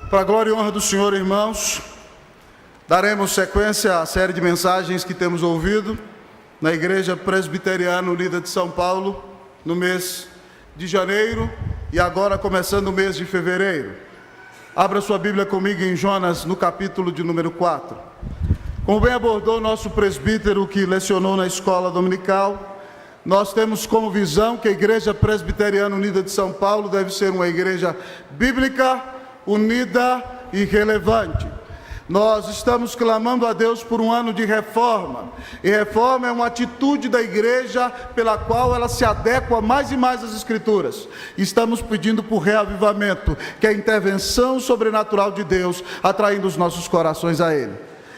Para a glória e honra do Senhor, irmãos, daremos sequência à série de mensagens que temos ouvido na Igreja Presbiteriana Unida de São Paulo, no mês de janeiro e agora começando o mês de fevereiro. Abra sua Bíblia comigo em Jonas, no capítulo de número 4. Como bem abordou o nosso presbítero que lecionou na escola dominical, nós temos como visão que a Igreja Presbiteriana Unida de São Paulo deve ser uma igreja bíblica, unida e relevante. Nós estamos clamando a Deus por um ano de reforma, e reforma é uma atitude da igreja pela qual ela se adequa mais e mais às Escrituras. Estamos pedindo por reavivamento, que é a intervenção sobrenatural de Deus, atraindo os nossos corações a Ele.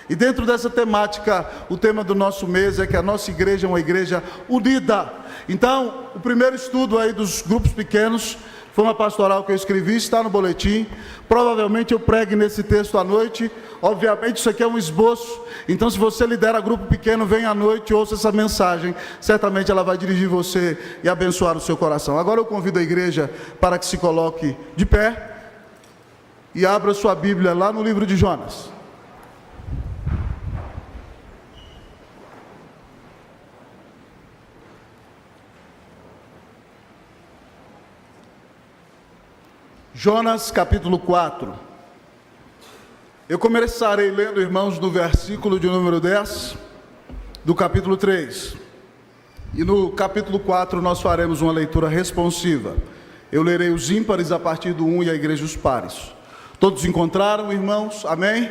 E dentro dessa temática, o tema do nosso mês é que a nossa igreja é uma igreja unida. Então, o primeiro estudo aí dos grupos pequenos foi uma pastoral que eu escrevi, está no boletim. Provavelmente eu pregue nesse texto à noite. Obviamente isso aqui é um esboço. Então, se você lidera grupo pequeno, vem à noite, ouça essa mensagem. Certamente ela vai dirigir você e abençoar o seu coração. Agora eu convido a igreja para que se coloque de pé e abra sua Bíblia lá no livro de Jonas. Jonas capítulo 4. Eu começarei lendo, irmãos, no versículo de número 10 do capítulo 3. E no capítulo 4 nós faremos uma leitura responsiva. Eu lerei os ímpares a partir do 1 e a igreja os pares. Todos encontraram, irmãos? Amém?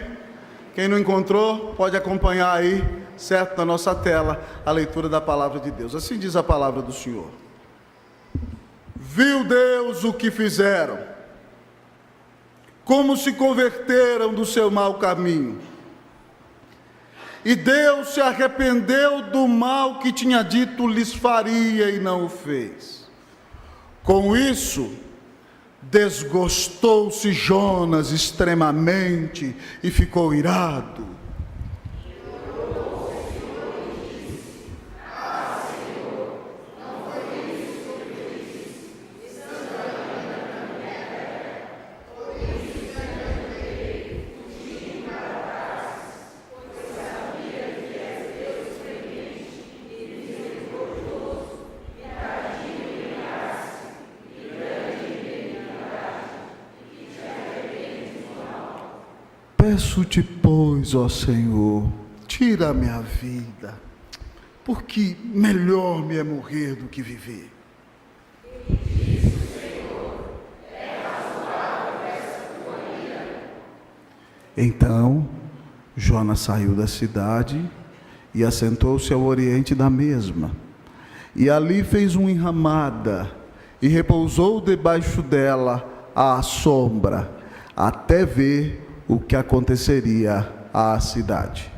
Quem não encontrou, pode acompanhar aí, certo, na nossa tela, a leitura da palavra de Deus. Assim diz a palavra do Senhor. Viu Deus o que fizeram, como se converteram do seu mau caminho. E Deus se arrependeu do mal que tinha dito lhes faria e não o fez. Com isso, desgostou-se Jonas extremamente e ficou irado. Peço-te, pois, ó Senhor, tira a minha vida, porque melhor me é morrer do que viver. Então, Jonas saiu da cidade e assentou-se ao oriente da mesma, e ali fez uma enramada, e repousou debaixo dela à sombra, até ver o que aconteceria à cidade.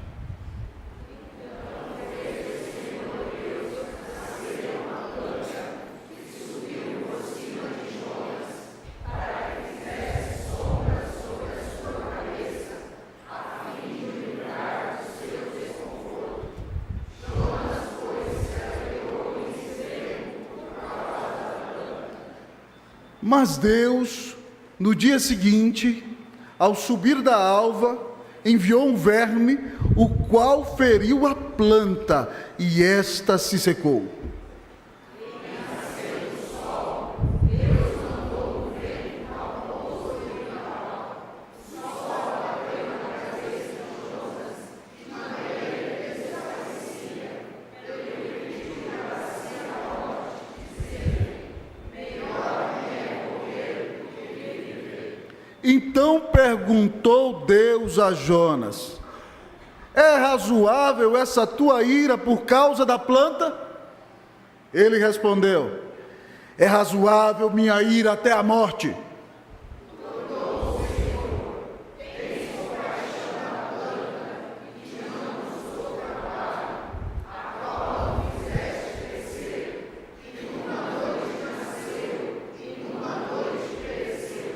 Mas Deus, no dia seguinte, ao subir da alva, enviou um verme, o qual feriu a planta, e esta se secou. Então perguntou Deus a Jonas: é razoável essa tua ira por causa da planta? Ele respondeu: é razoável minha ira até a morte.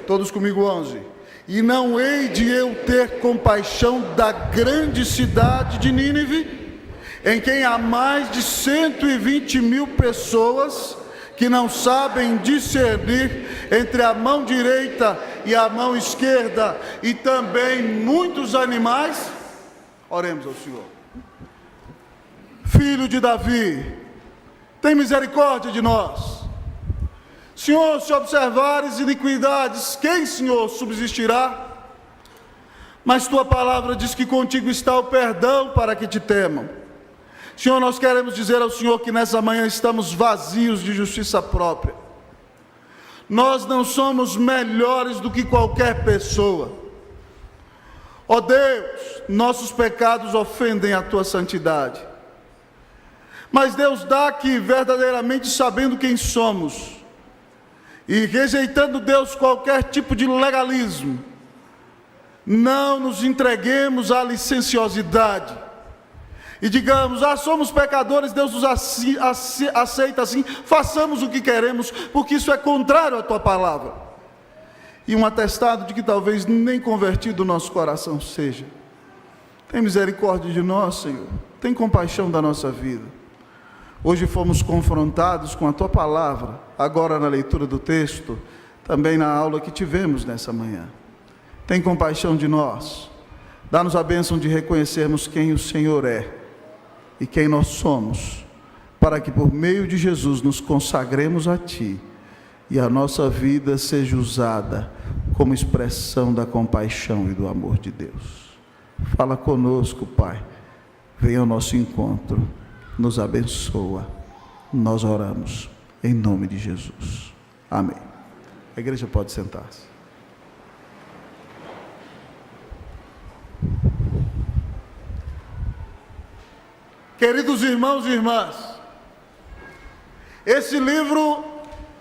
Todos comigo, 11. E não hei de eu ter compaixão da grande cidade de Nínive, em quem há mais de 120.000 pessoas que não sabem discernir entre a mão direita e a mão esquerda, e também muitos animais? Oremos ao Senhor. Filho de Davi, tem misericórdia de nós. Senhor, se observares iniquidades, quem, Senhor, subsistirá? Mas tua palavra diz que contigo está o perdão para que te temam. Senhor, nós queremos dizer ao Senhor que nessa manhã estamos vazios de justiça própria. Nós não somos melhores do que qualquer pessoa. Ó Deus, nossos pecados ofendem a tua santidade. Mas Deus dá que verdadeiramente sabendo quem somos, e rejeitando, Deus, qualquer tipo de legalismo, não nos entreguemos à licenciosidade e digamos: somos pecadores, Deus nos aceita assim, façamos o que queremos, porque isso é contrário à tua palavra. E um atestado de que talvez nem convertido o nosso coração seja. Tem misericórdia de nós, Senhor, tem compaixão da nossa vida. Hoje fomos confrontados com a tua palavra, agora na leitura do texto, também na aula que tivemos nessa manhã. Tem compaixão de nós, dá-nos a bênção de reconhecermos quem o Senhor é e quem nós somos, para que por meio de Jesus nos consagremos a Ti e a nossa vida seja usada como expressão da compaixão e do amor de Deus. Fala conosco, Pai, venha ao nosso encontro, nos abençoa, nós oramos em nome de Jesus, amém. A igreja pode sentar-se. Queridos irmãos e irmãs, esse livro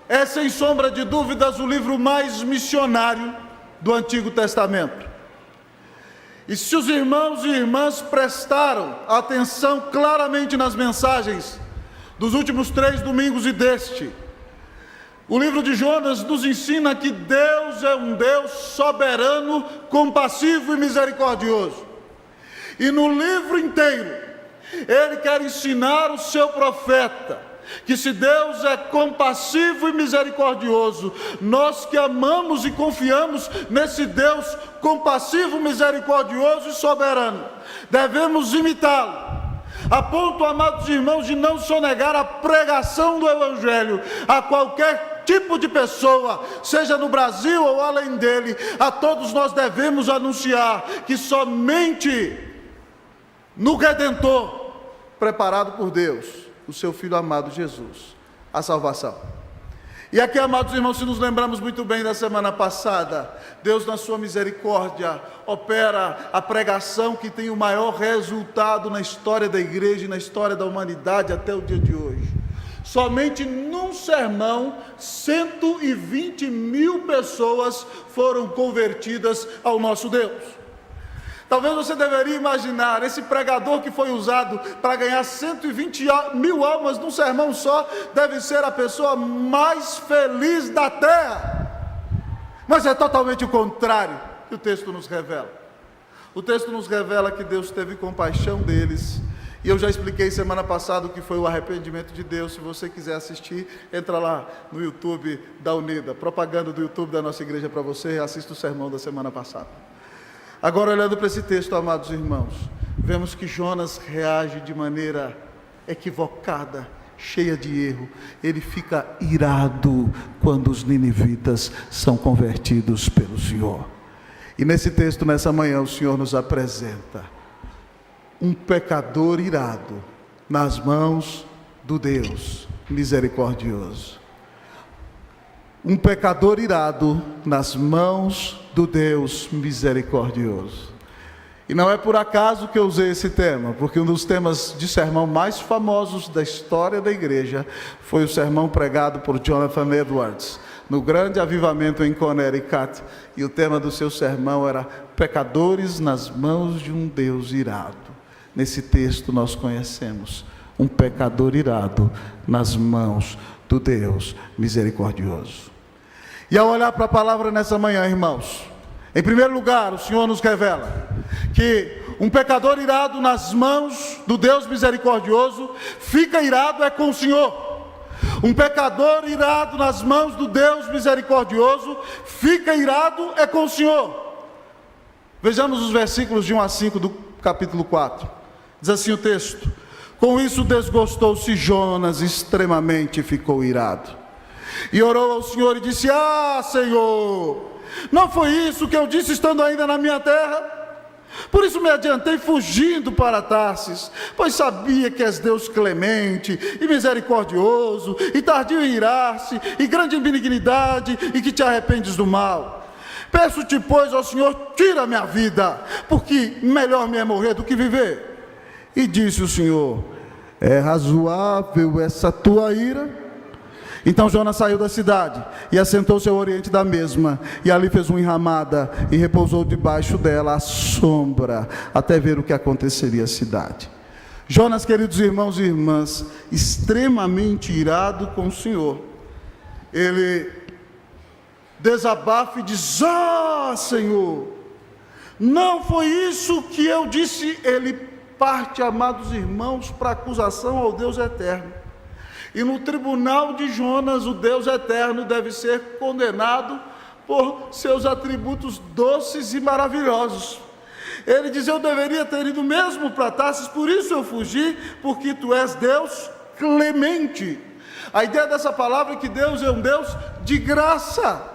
é sem sombra de dúvidas o livro mais missionário do Antigo Testamento. E se os irmãos e irmãs prestaram atenção claramente nas mensagens dos últimos 3 domingos e deste, o livro de Jonas nos ensina que Deus é um Deus soberano, compassivo e misericordioso. E no livro inteiro, Ele quer ensinar o seu profeta que se Deus é compassivo e misericordioso, nós que amamos e confiamos nesse Deus compassivo, misericordioso e soberano, devemos imitá-lo, a ponto, amados irmãos, de não sonegar a pregação do Evangelho a qualquer tipo de pessoa, seja no Brasil ou além dele. A todos nós devemos anunciar que somente no Redentor, preparado por Deus, o seu Filho amado Jesus, a salvação. E aqui, amados irmãos, se nos lembramos muito bem da semana passada, Deus na sua misericórdia opera a pregação que tem o maior resultado na história da igreja e na história da humanidade até o dia de hoje. Somente num sermão, 120 mil pessoas foram convertidas ao nosso Deus. Talvez você deveria imaginar, esse pregador que foi usado para ganhar 120 mil almas num sermão só, deve ser a pessoa mais feliz da terra. Mas é totalmente o contrário que o texto nos revela. O texto nos revela que Deus teve compaixão deles. E eu já expliquei semana passada o que foi o arrependimento de Deus. Se você quiser assistir, entra lá no YouTube da Unida, propaganda do YouTube da nossa igreja para você, assista o sermão da semana passada. Agora, olhando para esse texto, amados irmãos, vemos que Jonas reage de maneira equivocada, cheia de erro. Ele fica irado quando os ninivitas são convertidos pelo Senhor. E nesse texto, nessa manhã, o Senhor nos apresenta um pecador irado nas mãos do Deus misericordioso. Um pecador irado nas mãos do Deus misericordioso. E não é por acaso que eu usei esse tema, porque um dos temas de sermão mais famosos da história da igreja foi o sermão pregado por Jonathan Edwards, no grande avivamento em Connecticut, e o tema do seu sermão era pecadores nas mãos de um Deus irado. Nesse texto nós conhecemos um pecador irado nas mãos do Deus misericordioso. E ao olhar para a palavra nessa manhã, irmãos, em primeiro lugar, o Senhor nos revela que um pecador irado nas mãos do Deus misericordioso fica irado com o Senhor. Um pecador irado nas mãos do Deus misericordioso, fica irado é com o Senhor. Vejamos os versículos de 1 a 5 do capítulo 4. Diz assim o texto: com isso desgostou-se Jonas extremamente e ficou irado. E orou ao Senhor e disse: ah, Senhor, não foi isso que eu disse estando ainda na minha terra? Por isso me adiantei fugindo para Tarsis, pois sabia que és Deus clemente e misericordioso, e tardio em irar-se, e grande em benignidade, e que te arrependes do mal. Peço-te, pois, ao Senhor, tira minha vida, porque melhor me é morrer do que viver. E disse o Senhor: é razoável essa tua ira? Então Jonas saiu da cidade e assentou-se ao oriente da mesma, e ali fez uma enramada e repousou debaixo dela à sombra, até ver o que aconteceria à cidade. Jonas, queridos irmãos e irmãs, extremamente irado com o Senhor, ele desabafa e diz: ah, Senhor, não foi isso que eu disse. Ele parte, amados irmãos, para acusação ao Deus eterno. E no tribunal de Jonas, o Deus eterno deve ser condenado por seus atributos doces e maravilhosos. Ele diz: eu deveria ter ido mesmo para Tarsis, por isso eu fugi, porque tu és Deus clemente. A ideia dessa palavra é que Deus é um Deus de graça.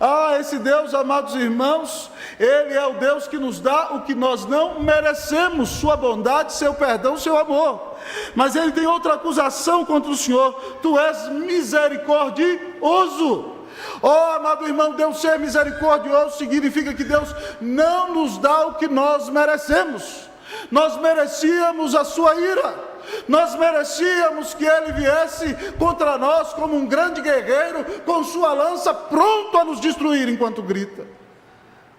Ah, esse Deus, amados irmãos, Ele é o Deus que nos dá o que nós não merecemos, sua bondade, seu perdão, seu amor. Mas Ele tem outra acusação contra o Senhor: tu és misericordioso. Oh, amado irmão, Deus ser misericordioso significa que Deus não nos dá o que nós merecemos. Nós merecíamos a sua ira. Nós merecíamos que Ele viesse contra nós como um grande guerreiro, com sua lança, pronto a nos destruir enquanto grita.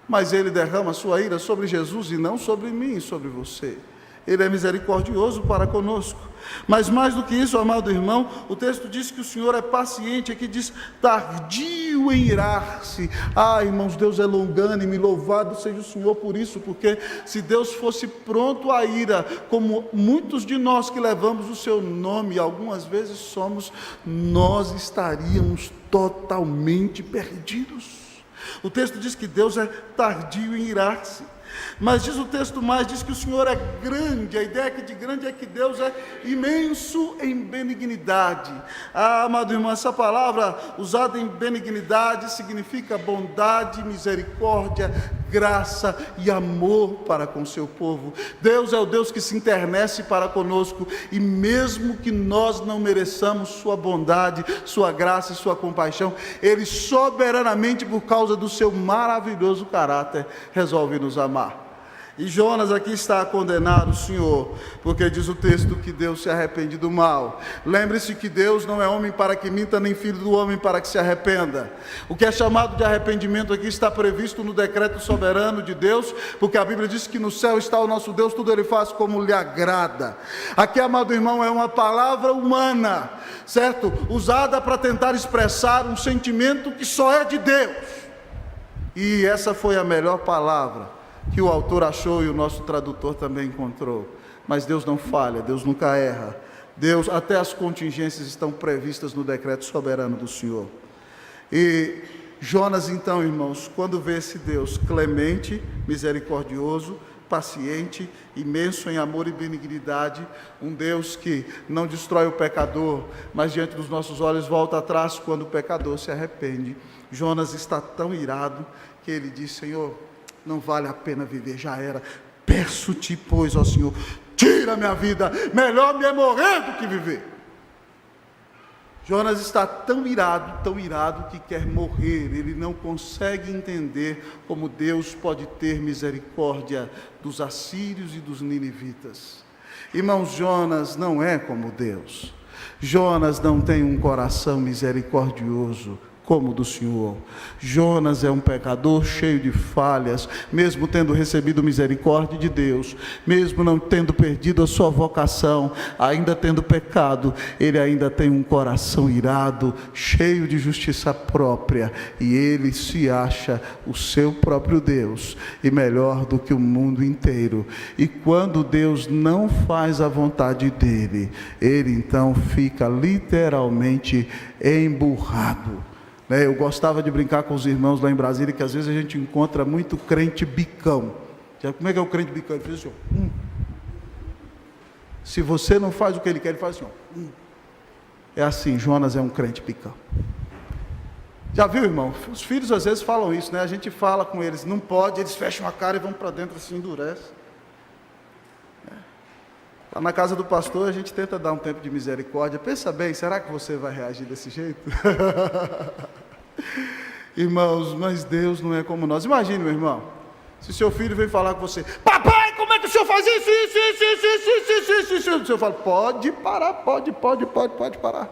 Mas Ele derrama a sua ira sobre Jesus e não sobre mim e sobre você. Ele é misericordioso para conosco. Mas mais do que isso, amado irmão, o texto diz que o Senhor é paciente. Aqui diz tardio em irar-se. Ah, irmãos, Deus é longânime, louvado seja o Senhor por isso, porque se Deus fosse pronto à ira, como muitos de nós que levamos o seu nome, algumas vezes somos, nós estaríamos totalmente perdidos. O texto diz que Deus é tardio em irar-se. Mas diz o texto mais, diz que o Senhor é grande. A ideia aqui de grande é que Deus é imenso em benignidade. Ah, amado irmão, essa palavra usada em benignidade significa bondade, misericórdia, graça e amor para com seu povo. Deus é o Deus que se internece para conosco, e mesmo que nós não mereçamos sua bondade, sua graça e sua compaixão, Ele soberanamente, por causa do seu maravilhoso caráter, resolve nos amar. E Jonas aqui está a condenar o Senhor, porque diz o texto que Deus se arrepende do mal. Lembre-se que Deus não é homem para que minta, nem filho do homem para que se arrependa. O que é chamado de arrependimento aqui está previsto no decreto soberano de Deus, porque a Bíblia diz que no céu está o nosso Deus, tudo Ele faz como lhe agrada. Aqui, amado irmão, é uma palavra humana, certo? Usada para tentar expressar um sentimento que só é de Deus. E essa foi a melhor palavra que o autor achou e o nosso tradutor também encontrou. Mas Deus não falha, Deus nunca erra. Deus, até as contingências estão previstas no decreto soberano do Senhor. E Jonas, então, irmãos, quando vê esse Deus clemente, misericordioso, paciente, imenso em amor e benignidade, um Deus que não destrói o pecador, mas diante dos nossos olhos volta atrás quando o pecador se arrepende, Jonas está tão irado que ele diz: Senhor, não vale a pena viver, já era. Peço-te, pois, ó Senhor, tira minha vida, melhor me é morrer do que viver. Jonas está tão irado que quer morrer. Ele não consegue entender como Deus pode ter misericórdia dos assírios e dos ninivitas. Irmãos, Jonas não é como Deus. Jonas não tem um coração misericordioso como o do Senhor. Jonas é um pecador cheio de falhas, mesmo tendo recebido misericórdia de Deus, mesmo não tendo perdido a sua vocação, ainda tendo pecado, ele ainda tem um coração irado, cheio de justiça própria, e ele se acha o seu próprio Deus, e melhor do que o mundo inteiro. E quando Deus não faz a vontade dele, ele então fica literalmente emburrado. Eu gostava de brincar com os irmãos lá em Brasília, que às vezes a gente encontra muito crente bicão. Como é que é o crente bicão? Ele faz assim, ó. Se você não faz o que ele quer, ele faz assim, ó. É assim, Jonas é um crente bicão. Já viu, irmão? Os filhos às vezes falam isso, né? A gente fala com eles, não pode, eles fecham a cara e vão para dentro assim, endurece. Lá na casa do pastor a gente tenta dar um tempo de misericórdia. Pensa bem, será que você vai reagir desse jeito? Irmãos, mas Deus não é como nós. Imagine, meu irmão, se seu filho vem falar com você: papai, como é que o senhor faz isso? O senhor fala: pode parar, pode parar.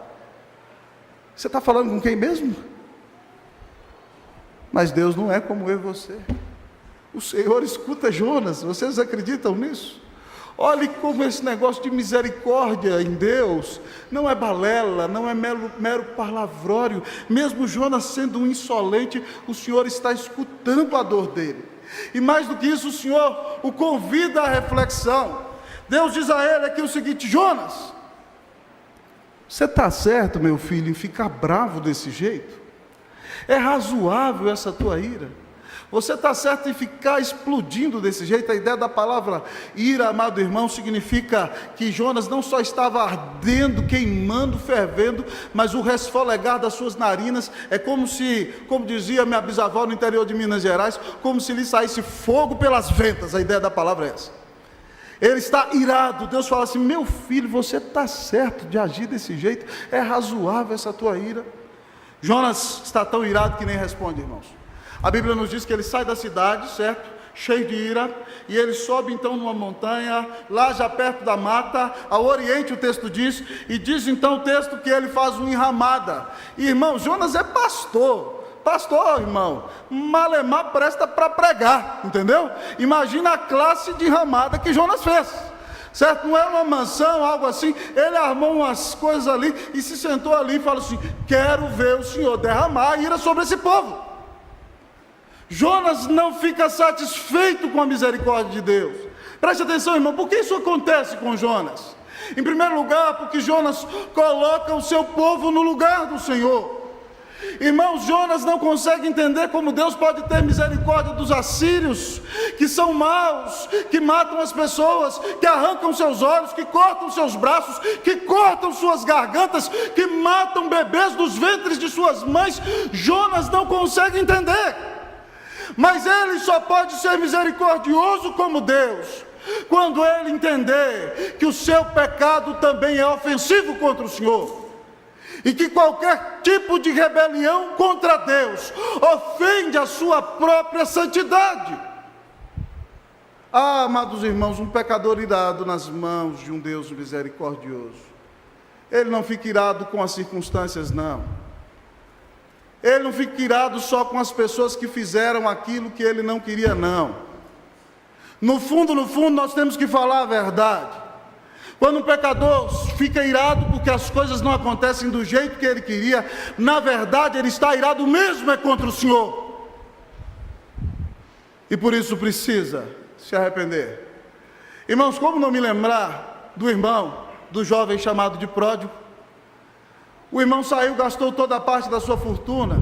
Você está falando com quem mesmo? Mas Deus não é como eu e você. O Senhor escuta Jonas. Vocês acreditam nisso? Olhe como esse negócio de misericórdia em Deus não é balela, não é mero palavrório. Mesmo Jonas sendo um insolente, o Senhor está escutando a dor dele. E mais do que isso, o Senhor o convida à reflexão. Deus diz a ele aqui o seguinte: Jonas, você está certo, meu filho, em ficar bravo desse jeito? É razoável essa tua ira? Você está certo em ficar explodindo desse jeito? A ideia da palavra ira, amado irmão, significa que Jonas não só estava ardendo, queimando, fervendo, mas o resfolegar das suas narinas é como se, como dizia minha bisavó no interior de Minas Gerais, como se lhe saísse fogo pelas ventas. A ideia da palavra é essa. Ele está irado. Deus fala assim: meu filho, você está certo de agir desse jeito? É razoável essa tua ira? Jonas está tão irado que nem responde, irmãos. A Bíblia nos diz que ele sai da cidade, certo? Cheio de ira, e ele sobe então numa montanha, lá já perto da mata, ao oriente o texto diz, e diz então o texto que ele faz uma enramada. E, irmão, Jonas é pastor, irmão, malemar presta para pregar, entendeu? Imagina a classe de enramada que Jonas fez, certo? Não era uma mansão, algo assim. Ele armou umas coisas ali, e se sentou ali e falou assim: quero ver o Senhor derramar ira sobre esse povo. Jonas não fica satisfeito com a misericórdia de Deus. Preste atenção, irmão, por que isso acontece com Jonas? Em primeiro lugar, porque Jonas coloca o seu povo no lugar do Senhor. Irmãos, Jonas não consegue entender como Deus pode ter misericórdia dos assírios, que são maus, que matam as pessoas, que arrancam seus olhos, que cortam seus braços, que cortam suas gargantas, que matam bebês dos ventres de suas mães. Jonas não consegue entender. Mas ele só pode ser misericordioso como Deus quando ele entender que o seu pecado também é ofensivo contra o Senhor, e que qualquer tipo de rebelião contra Deus ofende a sua própria santidade. Ah, amados irmãos, um pecador irado nas mãos de um Deus misericordioso, ele não fica irado com as circunstâncias, não. Ele não fica irado só com as pessoas que fizeram aquilo que ele não queria, não. No fundo, nós temos que falar a verdade. Quando um pecador fica irado porque as coisas não acontecem do jeito que ele queria, na verdade ele está irado mesmo é contra o Senhor. E por isso precisa se arrepender. Irmãos, como não me lembrar do jovem chamado de pródigo? O irmão saiu, gastou toda a parte da sua fortuna,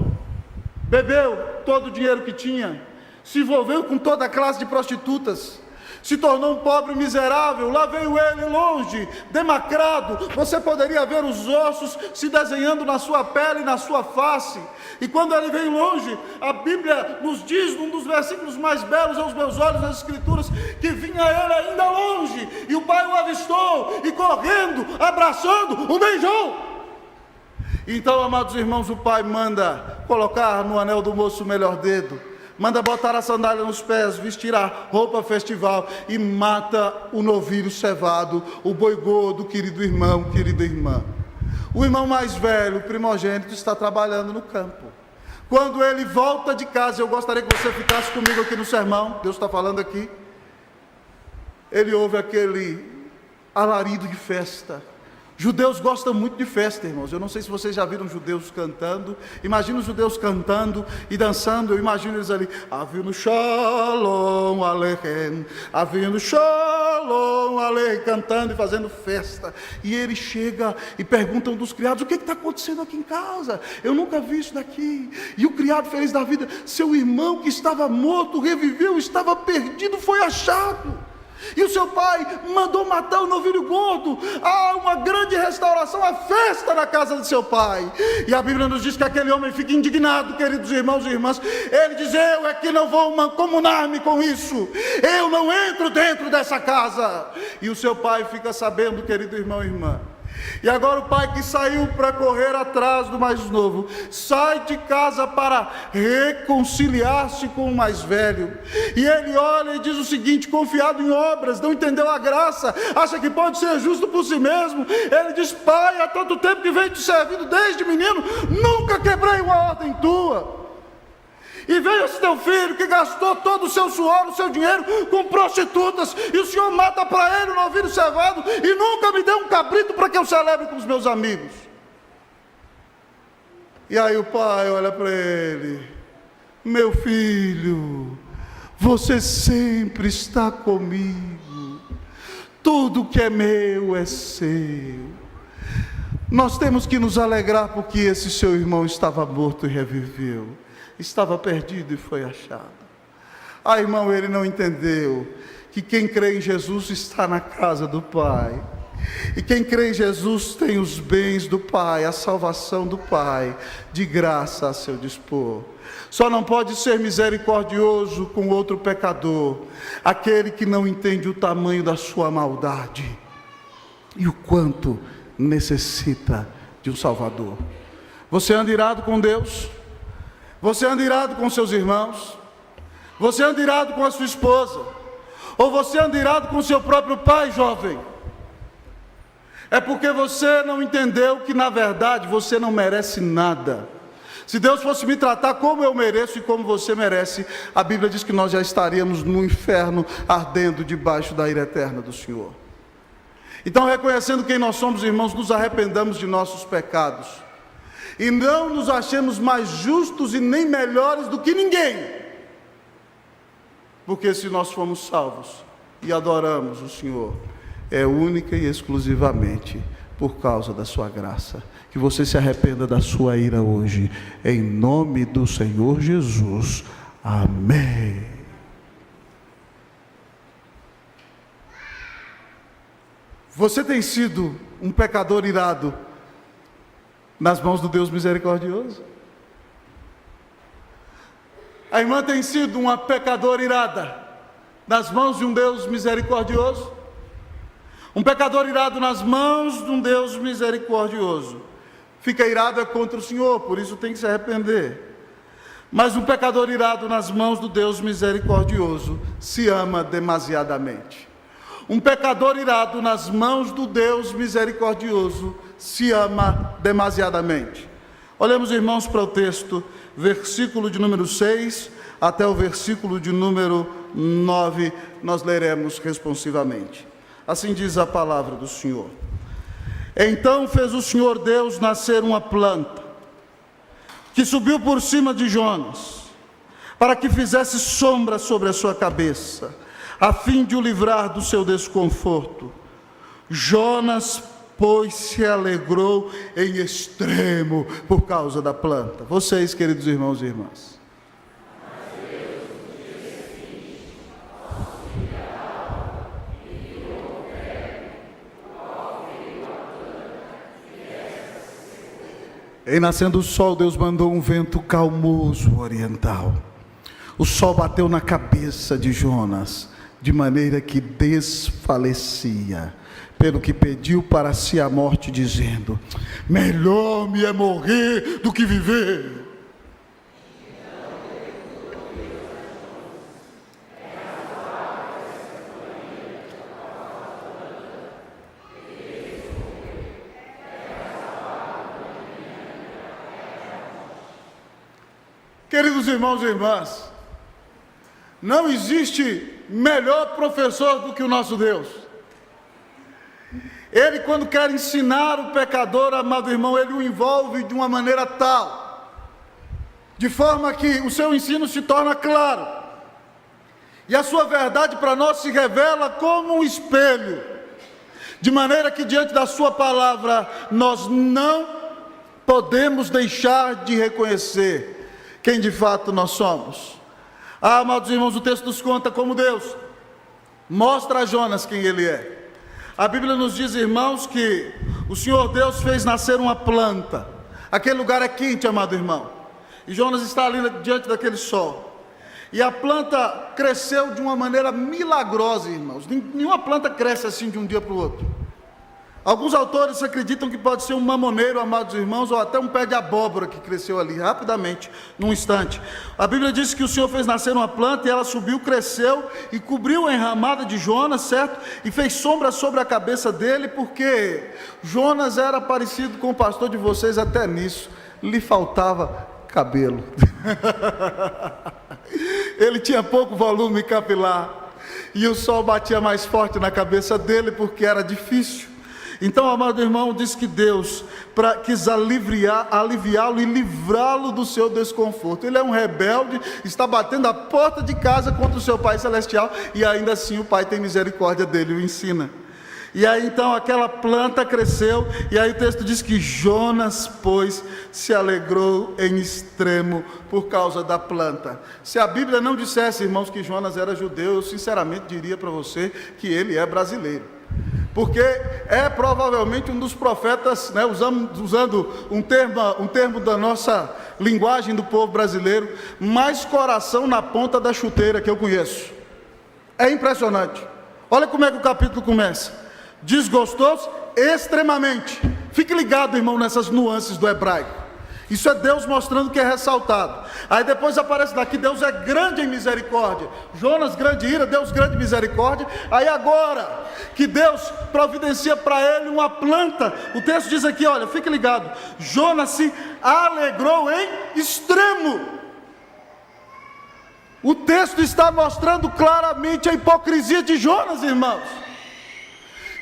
bebeu todo o dinheiro que tinha, se envolveu com toda a classe de prostitutas, se tornou um pobre miserável. Lá veio ele longe, demacrado. Você poderia ver os ossos se desenhando na sua pele e na sua face. E quando ele veio longe, a Bíblia nos diz, num dos versículos mais belos aos meus olhos das Escrituras, que vinha ele ainda longe, e o pai o avistou, e correndo, abraçando, o beijou. Então, amados irmãos, o pai manda colocar no anel do moço o melhor dedo, manda botar a sandália nos pés, vestir a roupa festival, e mata o novilho cevado, o boi gordo, querido irmão, querida irmã. O irmão mais velho, o primogênito, está trabalhando no campo. Quando ele volta de casa, eu gostaria que você ficasse comigo aqui no sermão, Deus está falando aqui. Ele ouve aquele alarido de festa. Judeus gostam muito de festa, irmãos. Eu não sei se vocês já viram judeus cantando. Imagina os judeus cantando e dançando. Eu imagino eles ali, Avinu Shalom Aleichem, Avinu Shalom Aleichem, cantando e fazendo festa. E ele chega e pergunta a um dos criados, o que está acontecendo aqui em casa? Eu nunca vi isso daqui. E o criado feliz da vida, seu irmão que estava morto, reviveu, estava perdido, foi achado. E o seu pai mandou matar o novilho gordo. Há uma grande restauração, a festa na casa de seu pai. E a Bíblia nos diz que aquele homem fica indignado, queridos irmãos e irmãs. Ele diz, eu é que não vou mancomunar-me com isso. Eu não entro dentro dessa casa. E o seu pai fica sabendo, querido irmão e irmã. E agora o pai que saiu para correr atrás do mais novo, sai de casa para reconciliar-se com o mais velho. E ele olha e diz o seguinte, confiado em obras, não entendeu a graça, acha que pode ser justo por si mesmo. Ele diz, pai, há tanto tempo que venho te servindo desde menino, nunca quebrei uma ordem tua. E veio esse teu filho que gastou todo o seu suor, o seu dinheiro com prostitutas, e o Senhor mata para ele um novilho cevado e nunca me deu um cabrito para que eu celebre com os meus amigos. E aí o pai olha para ele, meu filho, você sempre está comigo, tudo que é meu é seu. Nós temos que nos alegrar porque esse seu irmão estava morto e reviveu. Estava perdido e foi achado. Ah, irmão, ele não entendeu que quem crê em Jesus está na casa do Pai. E quem crê em Jesus tem os bens do Pai, a salvação do Pai, de graça a seu dispor. Só não pode ser misericordioso com outro pecador, aquele que não entende o tamanho da sua maldade e o quanto necessita de um Salvador. Você anda irado com Deus? Você anda irado com seus irmãos? Você anda irado com a sua esposa? Ou você anda irado com seu próprio pai, jovem? É porque você não entendeu que na verdade você não merece nada. Se Deus fosse me tratar como eu mereço e como você merece, a Bíblia diz que nós já estaríamos no inferno ardendo debaixo da ira eterna do Senhor. Então, reconhecendo quem nós somos, irmãos, nos arrependamos de nossos pecados. E não nos achemos mais justos e nem melhores do que ninguém. Porque se nós fomos salvos e adoramos o Senhor, é única e exclusivamente por causa da sua graça. Que você se arrependa da sua ira hoje, em nome do Senhor Jesus. Amém. Você tem sido um pecador irado nas mãos do Deus misericordioso? A irmã tem sido uma pecadora irada nas mãos de um Deus misericordioso? Um pecador irado nas mãos de um Deus misericordioso fica irado é contra o Senhor, por isso tem que se arrepender. Mas um pecador irado nas mãos do Deus misericordioso se ama demasiadamente. Um pecador irado nas mãos do Deus misericordioso se ama demasiadamente. Olhemos, irmãos, para o texto, versículo de número 6 até o versículo de número 9, nós leremos responsivamente. Assim diz a palavra do Senhor. Então fez o Senhor Deus nascer uma planta, que subiu por cima de Jonas, para que fizesse sombra sobre a sua cabeça, a fim de o livrar do seu desconforto. Jonas, pois, se alegrou em extremo por causa da planta. Vocês, queridos irmãos e irmãs. Em nascendo o sol, Deus mandou um vento calmoso oriental. O sol bateu na cabeça de Jonas, de maneira que desfalecia, pelo que pediu para si a morte, dizendo: melhor me é morrer do que viver. Queridos irmãos e irmãs, não existe melhor professor do que o nosso Deus. Ele, quando quer ensinar o pecador, amado irmão, ele o envolve de uma maneira tal, de forma que o seu ensino se torna claro, e a sua verdade para nós se revela como um espelho, de maneira que diante da sua palavra, nós não podemos deixar de reconhecer quem de fato nós somos. Amados irmãos, o texto nos conta como Deus mostra a Jonas quem ele é. A Bíblia nos diz, irmãos, que o Senhor Deus fez nascer uma planta. Aquele lugar é quente, amado irmão, e Jonas está ali diante daquele sol, e a planta cresceu de uma maneira milagrosa, irmãos. Nenhuma planta cresce assim de um dia para o outro. Alguns autores acreditam que pode ser um mamoneiro, amados irmãos, ou até um pé de abóbora que cresceu ali, rapidamente, num instante. A Bíblia diz que o Senhor fez nascer uma planta, e ela subiu, cresceu, e cobriu a enramada de Jonas, certo? E fez sombra sobre a cabeça dele, porque Jonas era parecido com o pastor de vocês até nisso, lhe faltava cabelo. Ele tinha pouco volume capilar, e o sol batia mais forte na cabeça dele, porque era difícil. Então, amado irmão, diz que Deus quis aliviá-lo e livrá-lo do seu desconforto. Ele é um rebelde, está batendo a porta de casa contra o seu Pai Celestial, e ainda assim o Pai tem misericórdia dele e o ensina. E aí então aquela planta cresceu, e aí o texto diz que Jonas, pois, se alegrou em extremo por causa da planta. Se a Bíblia não dissesse, irmãos, que Jonas era judeu, eu sinceramente diria para você que ele é brasileiro. Porque é provavelmente um dos profetas, né, usando um termo da nossa linguagem do povo brasileiro, mais coração na ponta da chuteira que eu conheço. É impressionante. Olha como é que o capítulo começa. Desgostou-se extremamente. Fique ligado, irmão, nessas nuances do hebraico. Isso é Deus mostrando que é ressaltado. Aí depois aparece daqui, Deus é grande em misericórdia. Jonas, grande ira, Deus grande em misericórdia. Aí agora que Deus providencia para ele uma planta, o texto diz aqui, olha, fique ligado, Jonas se alegrou em extremo. O texto está mostrando claramente a hipocrisia de Jonas, irmãos.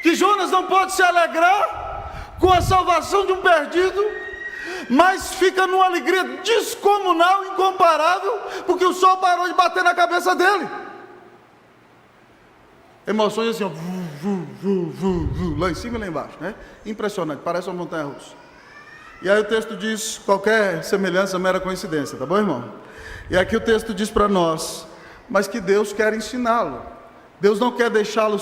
Que Jonas não pode se alegrar com a salvação de um perdido, mas fica numa alegria descomunal, incomparável, porque o sol parou de bater na cabeça dele. Emoções assim, ó, lá em cima e lá embaixo, né? Impressionante, parece uma montanha russa. E aí o texto diz, qualquer semelhança é mera coincidência, tá bom, irmão? E aqui o texto diz para nós, mas que Deus quer ensiná-lo. Deus não quer deixá-lo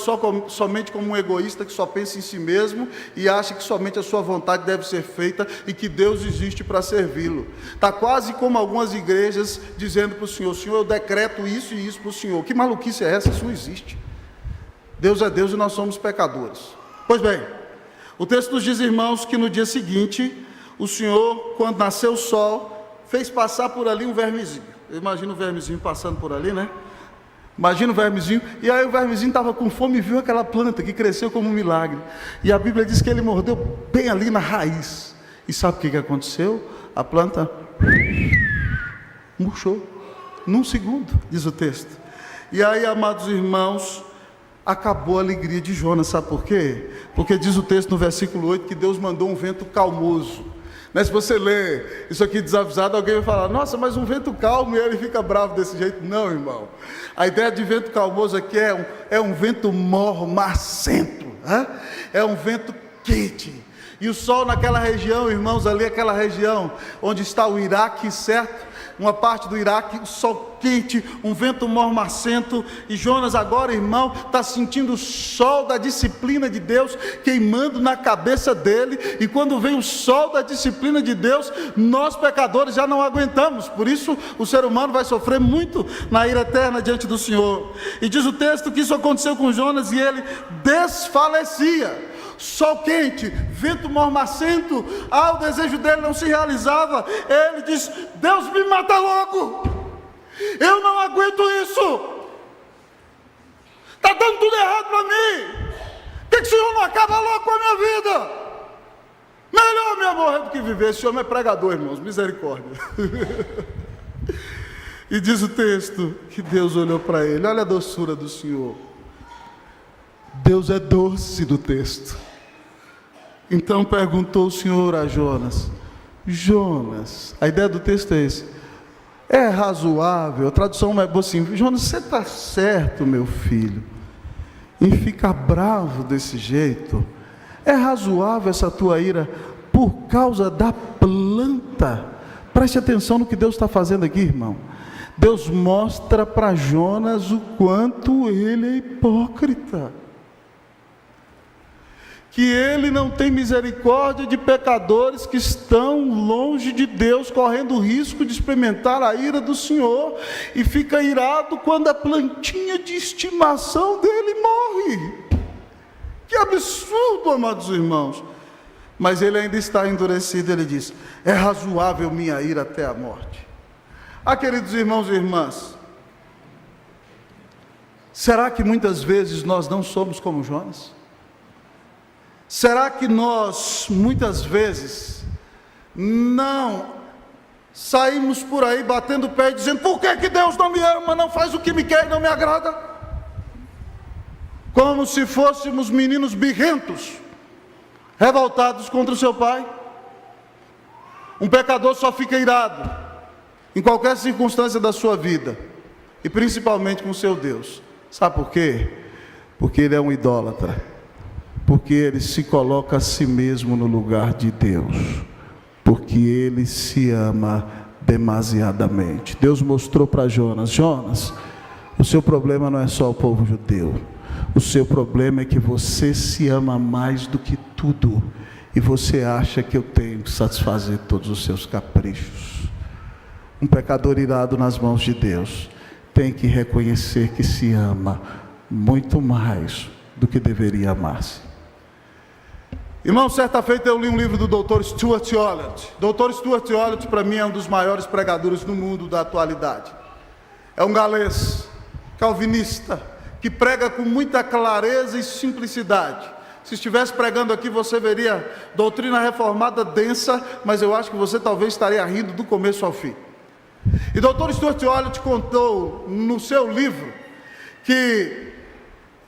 somente como um egoísta que só pensa em si mesmo e acha que somente a sua vontade deve ser feita e que Deus existe para servi-lo. Está quase como algumas igrejas dizendo para o Senhor, Senhor, eu decreto isso e isso para o Senhor. Que maluquice é essa? Isso não existe. Deus é Deus e nós somos pecadores. Pois bem, o texto nos diz, irmãos, que no dia seguinte, o Senhor, quando nasceu o sol, fez passar por ali um vermezinho. Imagina o vermezinho passando por ali, né? Imagina o vermezinho, e aí o vermezinho estava com fome e viu aquela planta que cresceu como um milagre. E a Bíblia diz que ele mordeu bem ali na raiz. E sabe o que aconteceu? A planta murchou, num segundo, diz o texto. E aí, amados irmãos, acabou a alegria de Jonas, sabe por quê? Porque diz o texto no versículo 8 que Deus mandou um vento calmoso. Se você ler isso aqui desavisado, alguém vai falar, nossa, mas um vento calmo e ele fica bravo desse jeito. Não, irmão, a ideia de vento calmoso aqui é um vento mormacento, é um vento quente, e o sol naquela região, irmãos, ali aquela região onde está o Iraque, certo? Uma parte do Iraque, o sol quente, um vento mormacento, e Jonas agora, irmão, está sentindo o sol da disciplina de Deus queimando na cabeça dele, e quando vem o sol da disciplina de Deus, nós pecadores já não aguentamos, por isso o ser humano vai sofrer muito na ira eterna diante do Senhor. E diz o texto que isso aconteceu com Jonas, e ele desfalecia. Sol quente, vento mormacento, o desejo dele não se realizava. Ele diz, Deus me mata logo, eu não aguento isso, está dando tudo errado para mim, por que o Senhor não acaba logo com a minha vida? Melhor me morrer do que viver. Esse homem é pregador, irmãos, misericórdia. E diz o texto que Deus olhou para ele. Olha a doçura do Senhor. Deus é doce do texto. Então perguntou o Senhor a Jonas: Jonas, a ideia do texto é esse: é razoável? A tradução é boa assim: Jonas, você está certo, meu filho, em ficar bravo desse jeito? É razoável essa tua ira por causa da planta? Preste atenção no que Deus está fazendo aqui, irmão. Deus mostra para Jonas o quanto ele é hipócrita, que ele não tem misericórdia de pecadores que estão longe de Deus, correndo o risco de experimentar a ira do Senhor, e fica irado quando a plantinha de estimação dele morre. Que absurdo, amados irmãos! Mas ele ainda está endurecido. Ele diz: é razoável minha ira até a morte. Queridos irmãos e irmãs, será que muitas vezes nós não somos como Jonas? Será que nós, muitas vezes, não saímos por aí batendo o pé e dizendo: por que Deus não me ama, não faz o que me quer e não me agrada? Como se fôssemos meninos birrentos, revoltados contra o seu pai. Um pecador só fica irado em qualquer circunstância da sua vida, e principalmente com o seu Deus. Sabe por quê? Porque ele é um idólatra. Porque ele se coloca a si mesmo no lugar de Deus, porque ele se ama demasiadamente. Deus mostrou para Jonas: Jonas, o seu problema não é só o povo judeu, o seu problema é que você se ama mais do que tudo, e você acha que eu tenho que satisfazer todos os seus caprichos. Um pecador irado nas mãos de Deus tem que reconhecer que se ama muito mais do que deveria amar-se. Irmão, certa feita eu li um livro do Dr. Stuart Olyott. Dr. Stuart Olyott, para mim, é um dos maiores pregadores no mundo da atualidade. É um galês, calvinista, que prega com muita clareza e simplicidade. Se estivesse pregando aqui, você veria doutrina reformada densa, mas eu acho que você talvez estaria rindo do começo ao fim. E Dr. Stuart Olyott contou no seu livro que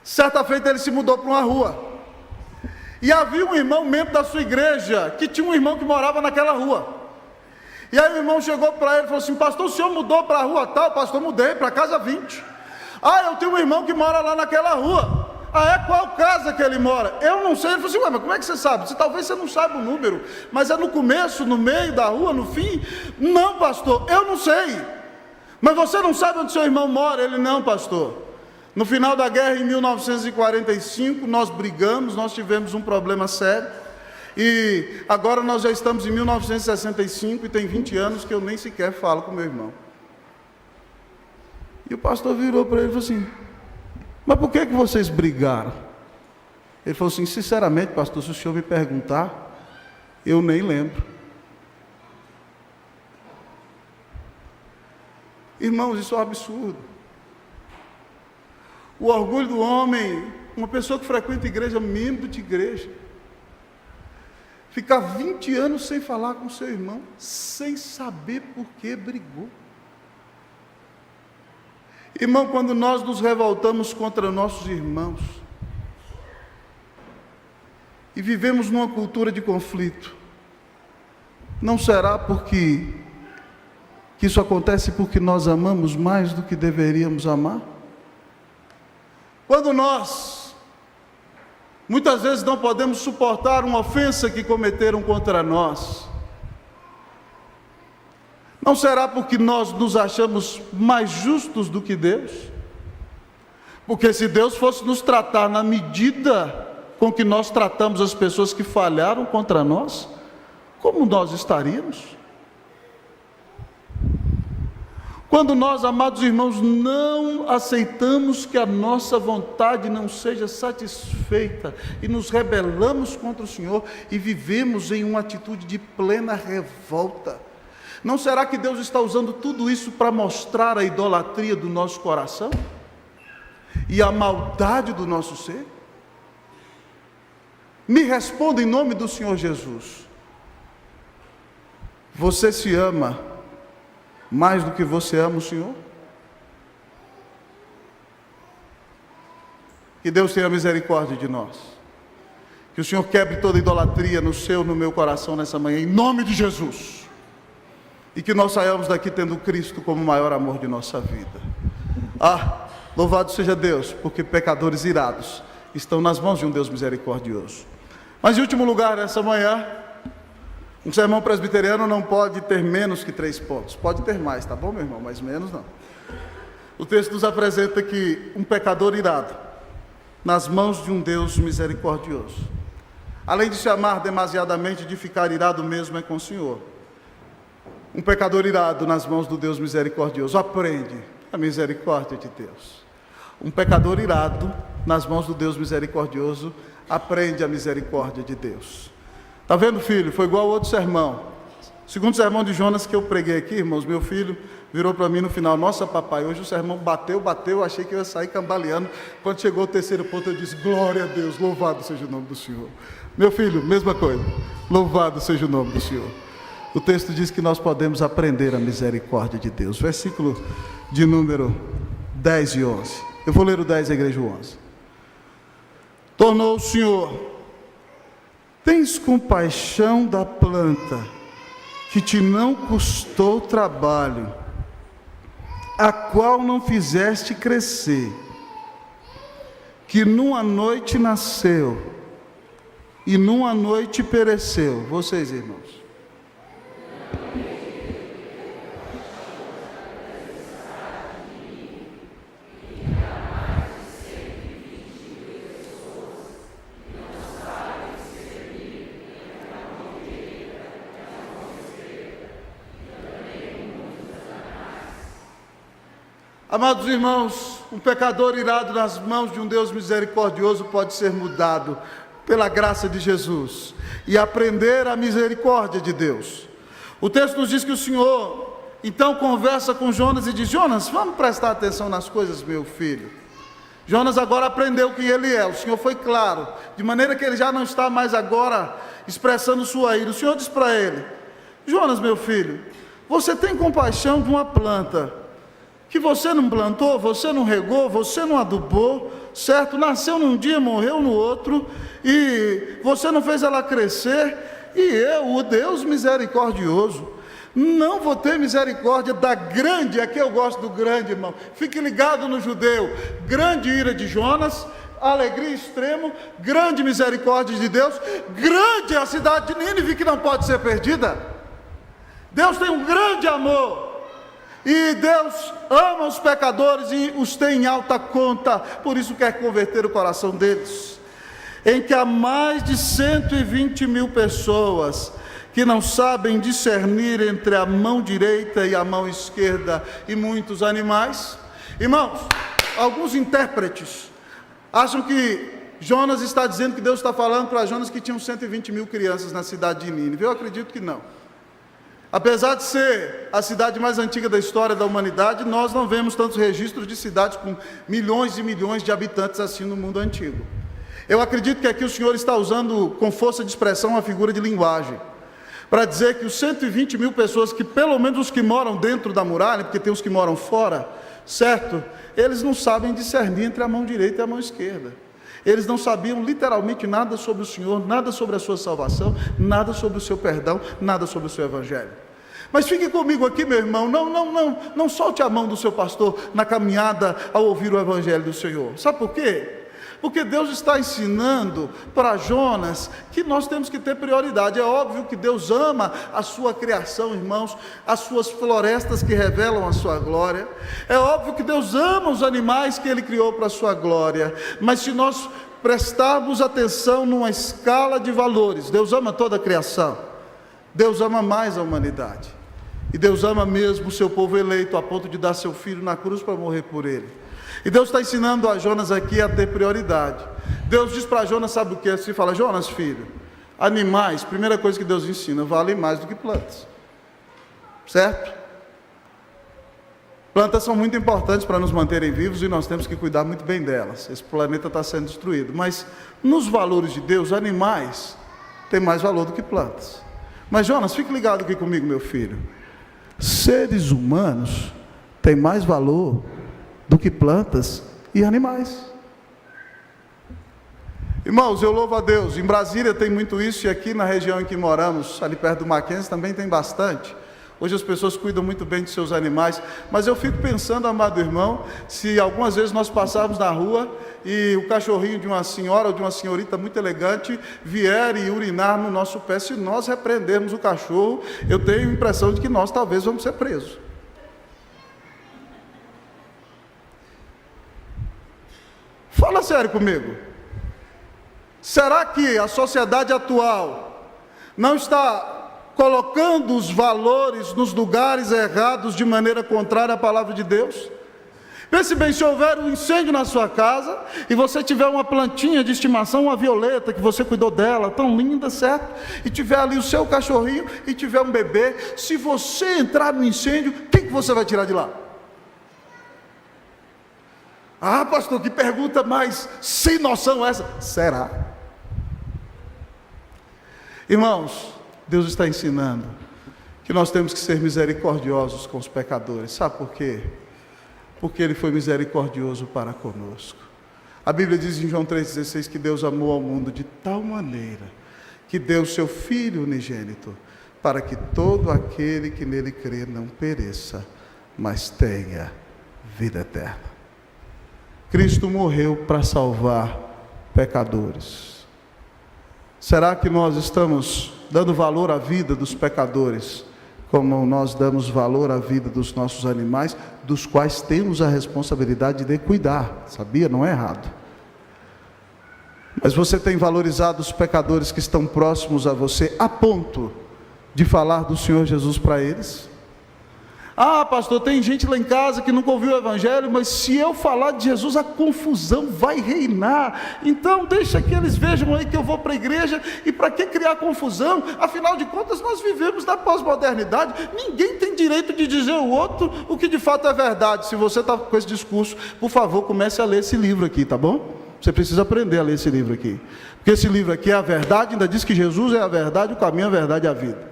certa feita ele se mudou para uma rua. E havia um irmão membro da sua igreja, que tinha um irmão que morava naquela rua. E aí o irmão chegou para ele e falou assim: pastor, o senhor mudou para a rua tal? Pastor, mudei para a casa 20. Eu tenho um irmão que mora lá naquela rua. Qual casa que ele mora? Eu não sei. Ele falou assim: ué, mas como é que você sabe? Talvez você não saiba o número, mas é no começo, no meio da rua, no fim? Não, pastor, eu não sei. Mas você não sabe onde seu irmão mora? Ele: não, pastor. No final da guerra, em 1945, nós brigamos, nós tivemos um problema sério, e agora nós já estamos em 1965, e tem 20 anos que eu nem sequer falo com meu irmão. E o pastor virou para ele e falou assim: mas por que vocês brigaram? Ele falou assim: sinceramente, pastor, se o senhor me perguntar, eu nem lembro. Irmãos, isso é um absurdo. O orgulho do homem, uma pessoa que frequenta igreja, membro de igreja, ficar 20 anos sem falar com seu irmão, sem saber por que brigou. Irmão, quando nós nos revoltamos contra nossos irmãos e vivemos numa cultura de conflito, não será porque que isso acontece porque nós amamos mais do que deveríamos amar? Quando nós, muitas vezes, não podemos suportar uma ofensa que cometeram contra nós, não será porque nós nos achamos mais justos do que Deus? Porque se Deus fosse nos tratar na medida com que nós tratamos as pessoas que falharam contra nós, como nós estaríamos? Quando nós, amados irmãos, não aceitamos que a nossa vontade não seja satisfeita e nos rebelamos contra o Senhor e vivemos em uma atitude de plena revolta, não será que Deus está usando tudo isso para mostrar a idolatria do nosso coração e a maldade do nosso ser? Me responda em nome do Senhor Jesus. Você se ama mais do que você ama o Senhor? Que Deus tenha misericórdia de nós. Que o Senhor quebre toda idolatria no seu, no meu coração nessa manhã, em nome de Jesus. E que nós saiamos daqui tendo Cristo como o maior amor de nossa vida. Louvado seja Deus, porque pecadores irados estão nas mãos de um Deus misericordioso. Mas em último lugar, nessa manhã, um sermão presbiteriano não pode ter menos que 3 pontos. Pode ter mais, tá bom, meu irmão? Mas menos não. O texto nos apresenta que um pecador irado, nas mãos de um Deus misericordioso. Além de se amar demasiadamente, de ficar irado mesmo é com o Senhor. Um pecador irado nas mãos do Deus misericordioso aprende a misericórdia de Deus. Um pecador irado nas mãos do Deus misericordioso aprende a misericórdia de Deus. Está vendo, filho? Foi igual ao outro sermão. Segundo sermão de Jonas que eu preguei aqui, irmãos, meu filho virou para mim no final: nossa, papai, hoje o sermão bateu, achei que eu ia sair cambaleando. Quando chegou o terceiro ponto, eu disse: glória a Deus, louvado seja o nome do Senhor. Meu filho, mesma coisa, louvado seja o nome do Senhor. O texto diz que nós podemos aprender a misericórdia de Deus. Versículo de número 10 e 11. Eu vou ler o 10 e a igreja o 11. Tornou o Senhor: tens compaixão da planta, que te não custou trabalho, a qual não fizeste crescer, que numa noite nasceu, e numa noite pereceu. Vocês, irmãos. Amados irmãos, um pecador irado nas mãos de um Deus misericordioso pode ser mudado pela graça de Jesus e aprender a misericórdia de Deus. O texto nos diz que o Senhor então conversa com Jonas e diz: Jonas, vamos prestar atenção nas coisas, meu filho. Jonas agora aprendeu quem ele é. O Senhor foi claro, de maneira que ele já não está mais agora expressando sua ira. O Senhor diz para ele: Jonas, meu filho, você tem compaixão de uma planta que você não plantou, você não regou, você não adubou, certo? Nasceu num dia, morreu no outro, e você não fez ela crescer, e eu, o Deus misericordioso, não vou ter misericórdia da grande, aqui eu gosto do grande, irmão, fique ligado no judeu, grande ira de Jonas, alegria extrema, grande misericórdia de Deus, grande é a cidade de Nínive que não pode ser perdida. Deus tem um grande amor, e Deus ama os pecadores e os tem em alta conta, por isso quer converter o coração deles. Em que há mais de 120 mil pessoas que não sabem discernir entre a mão direita e a mão esquerda, e muitos animais. Irmãos, alguns intérpretes acham que Jonas está dizendo que Deus está falando para Jonas que tinham 120 mil crianças na cidade de Nínive. Eu acredito que não. Apesar de ser a cidade mais antiga da história da humanidade, nós não vemos tantos registros de cidades com milhões e milhões de habitantes assim no mundo antigo. Eu acredito que aqui o Senhor está usando com força de expressão uma figura de linguagem, para dizer que os 120 mil pessoas, que pelo menos os que moram dentro da muralha, porque tem os que moram fora, certo? Eles não sabem discernir entre a mão direita e a mão esquerda. Eles não sabiam literalmente nada sobre o Senhor, nada sobre a sua salvação, nada sobre o seu perdão, nada sobre o seu evangelho. Mas fique comigo aqui, meu irmão, não solte a mão do seu pastor na caminhada ao ouvir o evangelho do Senhor. Sabe por quê? Porque Deus está ensinando para Jonas que nós temos que ter prioridade. É óbvio que Deus ama a sua criação, irmãos, as suas florestas que revelam a sua glória. É óbvio que Deus ama os animais que Ele criou para a sua glória. Mas se nós prestarmos atenção numa escala de valores, Deus ama toda a criação. Deus ama mais a humanidade. E Deus ama mesmo o seu povo eleito, a ponto de dar seu filho na cruz para morrer por ele. E Deus está ensinando a Jonas aqui a ter prioridade. Deus diz para Jonas, sabe o que? Assim fala: Jonas, filho, animais, primeira coisa que Deus ensina, valem mais do que plantas. Certo? Plantas são muito importantes para nos manterem vivos e nós temos que cuidar muito bem delas. Esse planeta está sendo destruído. Mas nos valores de Deus, animais têm mais valor do que plantas. Mas Jonas, fique ligado aqui comigo, meu filho. seres humanos têm mais valor do que plantas e animais. Irmãos, eu louvo a Deus, em Brasília tem muito isso, e aqui na região em que moramos, ali perto do Mackenzie, também tem bastante. Hoje as pessoas cuidam muito bem de seus animais, mas eu fico pensando, amado irmão, se algumas vezes nós passarmos na rua e o cachorrinho de uma senhora ou de uma senhorita muito elegante vier e urinar no nosso pé, se nós repreendermos o cachorro, eu tenho a impressão de que nós talvez vamos ser presos. Fala sério comigo. Será que a sociedade atual não está colocando os valores nos lugares errados de maneira contrária à palavra de Deus? Pense bem, se houver um incêndio na sua casa e você tiver uma plantinha de estimação, uma violeta, que você cuidou dela, tão linda, certo? E tiver ali o seu cachorrinho e tiver um bebê, se você entrar no incêndio, quem que você vai tirar de lá? Ah, pastor, que pergunta mais sem noção essa? Será? Irmãos, Deus está ensinando que nós temos que ser misericordiosos com os pecadores. Sabe por quê? Porque Ele foi misericordioso para conosco. A Bíblia diz em João 3,16 que Deus amou ao mundo de tal maneira que deu o seu Filho unigênito, para que todo aquele que nele crê não pereça, mas tenha vida eterna. Cristo morreu para salvar pecadores. Será que nós estamos dando valor à vida dos pecadores, como nós damos valor à vida dos nossos animais, dos quais temos a responsabilidade de cuidar? Sabia? Não é errado. Mas você tem valorizado os pecadores que estão próximos a você, a ponto de falar do Senhor Jesus para eles? Ah, pastor, tem gente lá em casa que nunca ouviu o Evangelho, mas se eu falar de Jesus, a confusão vai reinar. Então deixa que eles vejam aí que eu vou para a igreja, e para que criar confusão? Afinal de contas, nós vivemos na pós-modernidade, ninguém tem direito de dizer ao outro o que de fato é verdade. Se você está com esse discurso, por favor, comece a ler esse livro aqui, tá bom? Você precisa aprender a ler esse livro aqui, porque esse livro aqui é a verdade, ainda diz que Jesus é a verdade, o caminho, a verdade e a vida.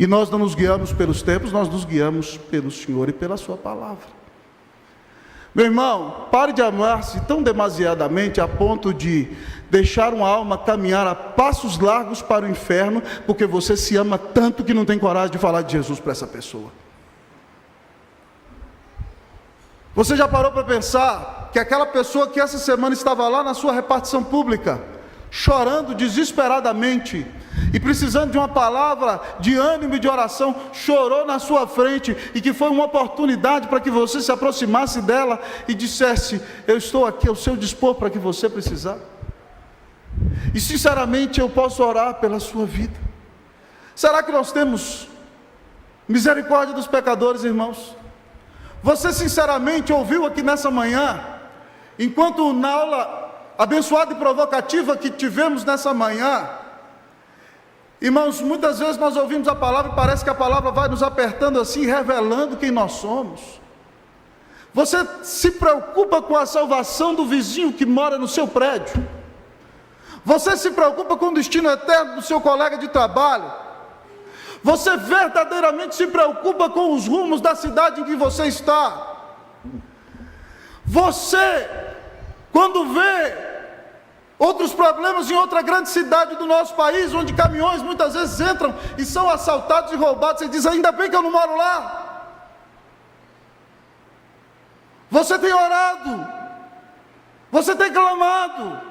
E nós não nos guiamos pelos tempos, nós nos guiamos pelo Senhor e pela sua palavra. Meu irmão, pare de amar-se tão demasiadamente a ponto de deixar uma alma caminhar a passos largos para o inferno, porque você se ama tanto que não tem coragem de falar de Jesus para essa pessoa. Você já parou para pensar que aquela pessoa que essa semana estava lá na sua repartição pública, chorando desesperadamente e precisando de uma palavra de ânimo e de oração, chorou na sua frente, e que foi uma oportunidade para que você se aproximasse dela e dissesse: eu estou aqui ao seu dispor para que você precisar? E sinceramente eu posso orar pela sua vida. Será que nós temos misericórdia dos pecadores, irmãos? Você sinceramente ouviu aqui nessa manhã, enquanto na aula abençoada e provocativa que tivemos nessa manhã, irmãos, muitas vezes nós ouvimos a palavra e parece que a palavra vai nos apertando assim, revelando quem nós somos. Você se preocupa com a salvação do vizinho que mora no seu prédio? Você se preocupa com o destino eterno do seu colega de trabalho? Você verdadeiramente se preocupa com os rumos da cidade em que você está? Você, quando vê outros problemas em outra grande cidade do nosso país, onde caminhões muitas vezes entram e são assaltados e roubados, você diz: ainda bem que eu não moro lá. Você tem orado, você tem clamado,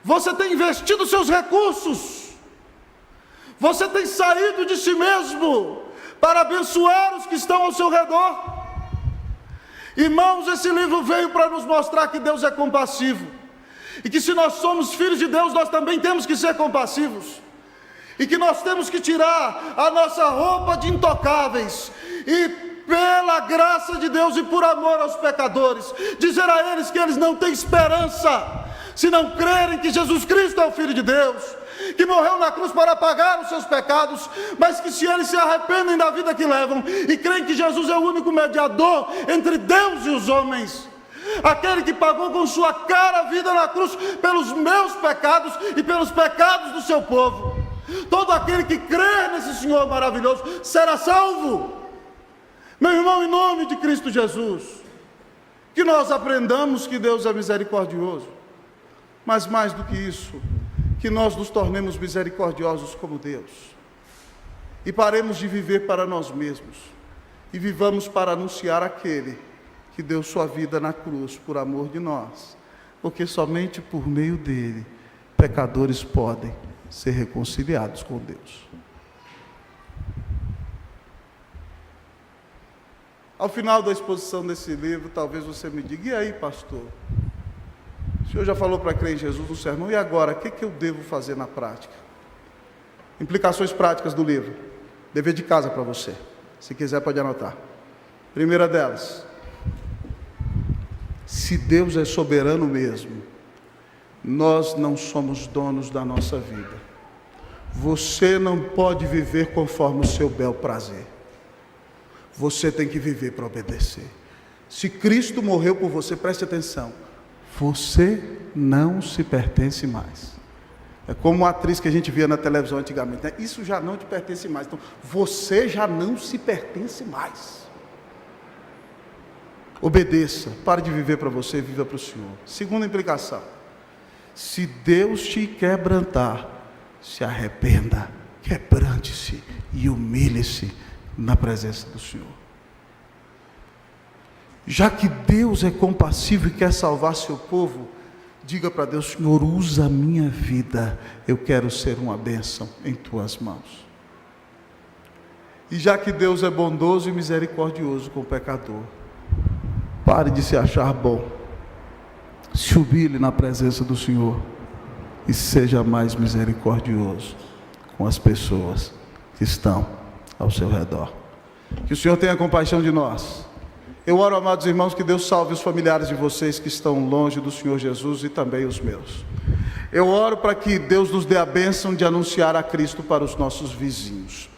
você tem investido seus recursos, você tem saído de si mesmo para abençoar os que estão ao seu redor. Irmãos, esse livro veio para nos mostrar que Deus é compassivo, e que se nós somos filhos de Deus, nós também temos que ser compassivos, e que nós temos que tirar a nossa roupa de intocáveis, e pela graça de Deus e por amor aos pecadores, dizer a eles que eles não têm esperança, se não crerem que Jesus Cristo é o Filho de Deus, que morreu na cruz para pagar os seus pecados, mas que se eles se arrependem da vida que levam, e creem que Jesus é o único mediador entre Deus e os homens, aquele que pagou com sua cara a vida na cruz pelos meus pecados e pelos pecados do seu povo, todo aquele que crer nesse Senhor maravilhoso será salvo. Meu irmão, em nome de Cristo Jesus, que nós aprendamos que Deus é misericordioso, mas mais do que isso, que nós nos tornemos misericordiosos como Deus, e paremos de viver para nós mesmos, e vivamos para anunciar aquele que deu sua vida na cruz por amor de nós, porque somente por meio dele, pecadores podem ser reconciliados com Deus. Ao final da exposição desse livro, talvez você me diga: e aí, pastor? O senhor já falou para crer em Jesus no sermão, e agora? O que eu devo fazer na prática? Implicações práticas do livro. Dever de casa para você. Se quiser, pode anotar. Primeira delas: se Deus é soberano mesmo, nós não somos donos da nossa vida. Você não pode viver conforme o seu bel prazer. Você tem que viver para obedecer. Se Cristo morreu por você, preste atenção, você não se pertence mais. É como uma atriz que a gente via na televisão antigamente, né? Isso já não te pertence mais. Então, você já não se pertence mais. Obedeça, pare de viver para você, viva para o Senhor. Segunda implicação: se Deus te quebrantar, se arrependa, quebrante-se e humilhe-se na presença do Senhor. Já que Deus é compassivo e quer salvar seu povo, diga para Deus: Senhor, usa a minha vida, eu quero ser uma bênção em tuas mãos. E já que Deus é bondoso e misericordioso com o pecador, pare de se achar bom, se humilhe na presença do Senhor e seja mais misericordioso com as pessoas que estão ao seu redor. Que o Senhor tenha compaixão de nós. Eu oro, amados irmãos, que Deus salve os familiares de vocês que estão longe do Senhor Jesus e também os meus. Eu oro para que Deus nos dê a bênção de anunciar a Cristo para os nossos vizinhos.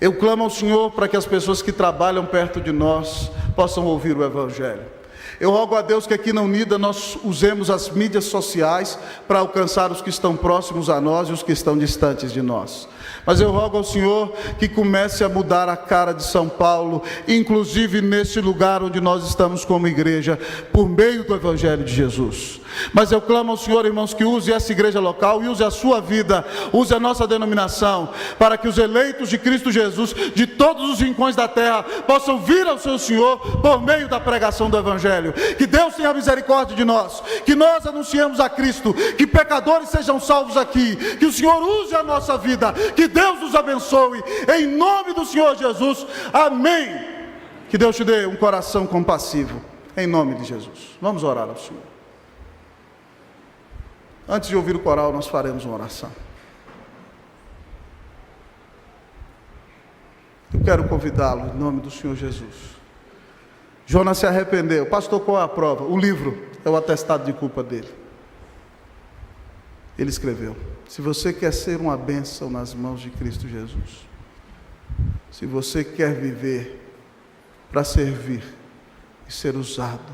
Eu clamo ao Senhor para que as pessoas que trabalham perto de nós possam ouvir o Evangelho. Eu rogo a Deus que aqui na Unida nós usemos as mídias sociais para alcançar os que estão próximos a nós e os que estão distantes de nós. Mas eu rogo ao Senhor que comece a mudar a cara de São Paulo, inclusive nesse lugar onde nós estamos como igreja, por meio do Evangelho de Jesus. Mas eu clamo ao Senhor, irmãos, que use essa igreja local e use a sua vida, use a nossa denominação, para que os eleitos de Cristo Jesus, de todos os rincões da terra, possam vir ao seu Senhor por meio da pregação do Evangelho. Que Deus tenha misericórdia de nós, que nós anunciemos a Cristo, que pecadores sejam salvos aqui, que o Senhor use a nossa vida, que Deus nos abençoe, em nome do Senhor Jesus, amém. Que Deus te dê um coração compassivo, em nome de Jesus. Vamos orar ao Senhor. Antes de ouvir o coral, nós faremos uma oração. Eu quero convidá-lo, em nome do Senhor Jesus. Jonas se arrependeu. Pastor, qual é a prova? O livro é o atestado de culpa dele. Ele escreveu: se você quer ser uma bênção nas mãos de Cristo Jesus, se você quer viver para servir e ser usado,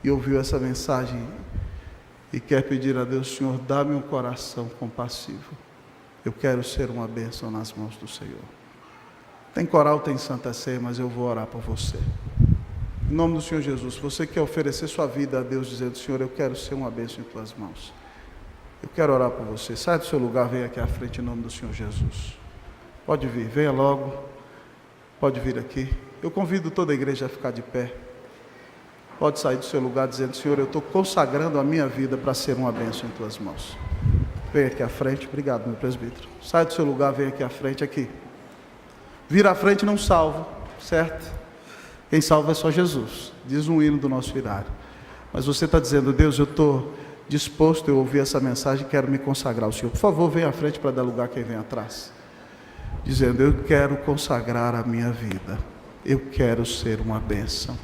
e ouviu essa mensagem e quer pedir a Deus: Senhor, dá-me um coração compassivo, eu quero ser uma bênção nas mãos do Senhor. Tem coral, tem Santa Ceia, mas eu vou orar por você. Em nome do Senhor Jesus, se você quer oferecer sua vida a Deus, dizendo: Senhor, eu quero ser uma bênção em tuas mãos, eu quero orar por você. Sai do seu lugar, venha aqui à frente em nome do Senhor Jesus. Pode vir, venha logo, pode vir aqui. Eu convido toda a igreja a ficar de pé. Pode sair do seu lugar dizendo: Senhor, eu estou consagrando a minha vida para ser uma bênção em tuas mãos. Venha aqui à frente. Obrigado, meu presbítero. Sai do seu lugar, venha aqui à frente, aqui. Vir à frente não salva, certo? Quem salva é só Jesus, diz um hino do nosso irário. Mas você está dizendo: Deus, eu estou disposto a ouvir essa mensagem, quero me consagrar ao Senhor. Por favor, venha à frente para dar lugar a quem vem atrás. Dizendo: eu quero consagrar a minha vida, eu quero ser uma bênção,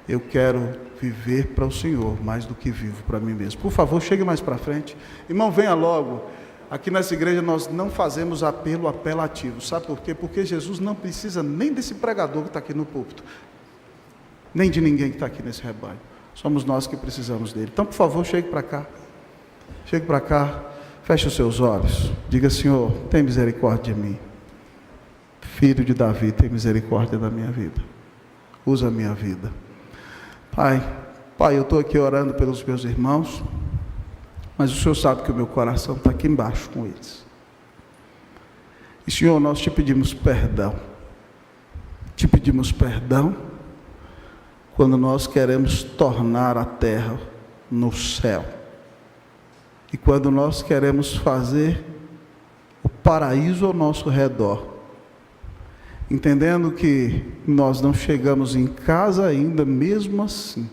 eu quero viver para o Senhor mais do que vivo para mim mesmo. Por favor, chegue mais para frente. Irmão, venha logo. Aqui nessa igreja nós não fazemos apelo apelativo. Sabe por quê? Porque Jesus não precisa nem desse pregador que está aqui no púlpito, nem de ninguém que está aqui nesse rebanho. Somos nós que precisamos dele. Então, por favor, chegue para cá. Chegue para cá. Feche os seus olhos. Diga: Senhor, tem misericórdia de mim. Filho de Davi, tem misericórdia da minha vida. usa a minha vida. Pai, eu estou aqui orando pelos meus irmãos, mas o Senhor sabe que o meu coração está aqui embaixo com eles. E Senhor, nós te pedimos perdão. Te pedimos perdão quando nós queremos tornar a terra no céu. E quando nós queremos fazer o paraíso ao nosso redor, entendendo que nós não chegamos em casa ainda, mesmo assim,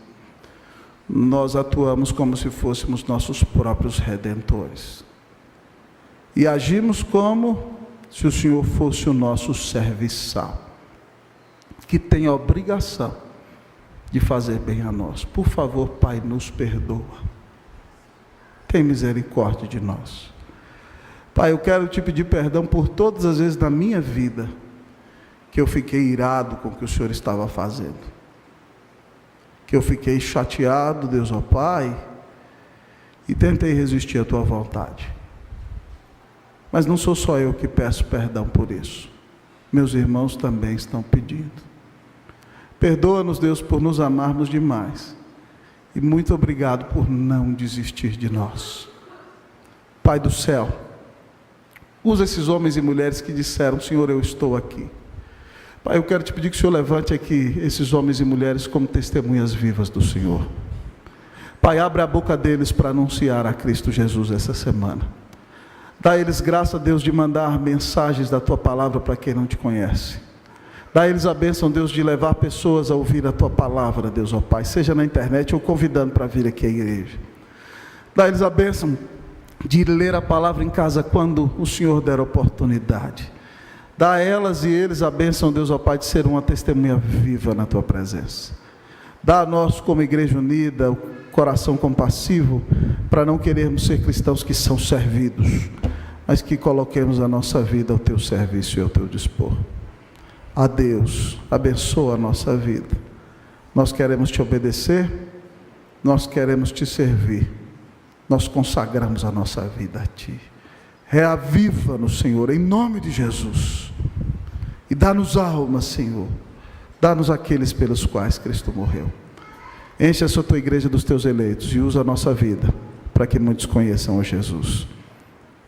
nós atuamos como se fôssemos nossos próprios redentores. E agimos como se o Senhor fosse o nosso serviçal, que tem a obrigação de fazer bem a nós. Por favor, Pai, nos perdoa. Tem misericórdia de nós. Pai, eu quero te pedir perdão por todas as vezes na minha vida que eu fiquei irado com o que o Senhor estava fazendo. Que eu fiquei chateado, Deus, ó Pai, e tentei resistir à tua vontade. Mas não sou só eu que peço perdão por isso. Meus irmãos também estão pedindo. Perdoa-nos, Deus, por nos amarmos demais. E muito obrigado por não desistir de nós. Pai do céu, usa esses homens e mulheres que disseram: Senhor, eu estou aqui. Pai, eu quero te pedir que o Senhor levante aqui esses homens e mulheres como testemunhas vivas do Senhor. Pai, abre a boca deles para anunciar a Cristo Jesus essa semana. Dá a eles graça, Deus, de mandar mensagens da tua palavra para quem não te conhece. Dá a eles a bênção, Deus, de levar pessoas a ouvir a tua palavra, Deus, ó Pai, seja na internet ou convidando para vir aqui à igreja. Dá a eles a bênção de ler a palavra em casa quando o Senhor der oportunidade. Dá a elas e eles a bênção, Deus, ó Pai, de ser uma testemunha viva na tua presença. Dá a nós, como igreja unida, o coração compassivo, para não querermos ser cristãos que são servidos, mas que coloquemos a nossa vida ao teu serviço e ao teu dispor. A Deus, abençoa a nossa vida. Nós queremos te obedecer, nós queremos te servir, nós consagramos a nossa vida a ti. Reaviva-nos, Senhor, em nome de Jesus, e dá-nos alma, Senhor, dá-nos aqueles pelos quais Cristo morreu. Enche essa tua igreja dos teus eleitos e usa a nossa vida para que muitos conheçam a Jesus.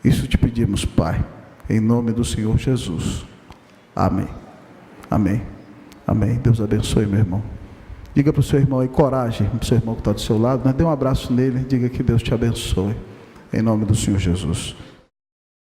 Isso te pedimos, Pai, em nome do Senhor Jesus. Amém. Amém. Amém. Deus abençoe, meu irmão. Diga para o seu irmão aí, coragem, para o seu irmão que está do seu lado, né? Dê um abraço nele, diga que Deus te abençoe, em nome do Senhor Jesus.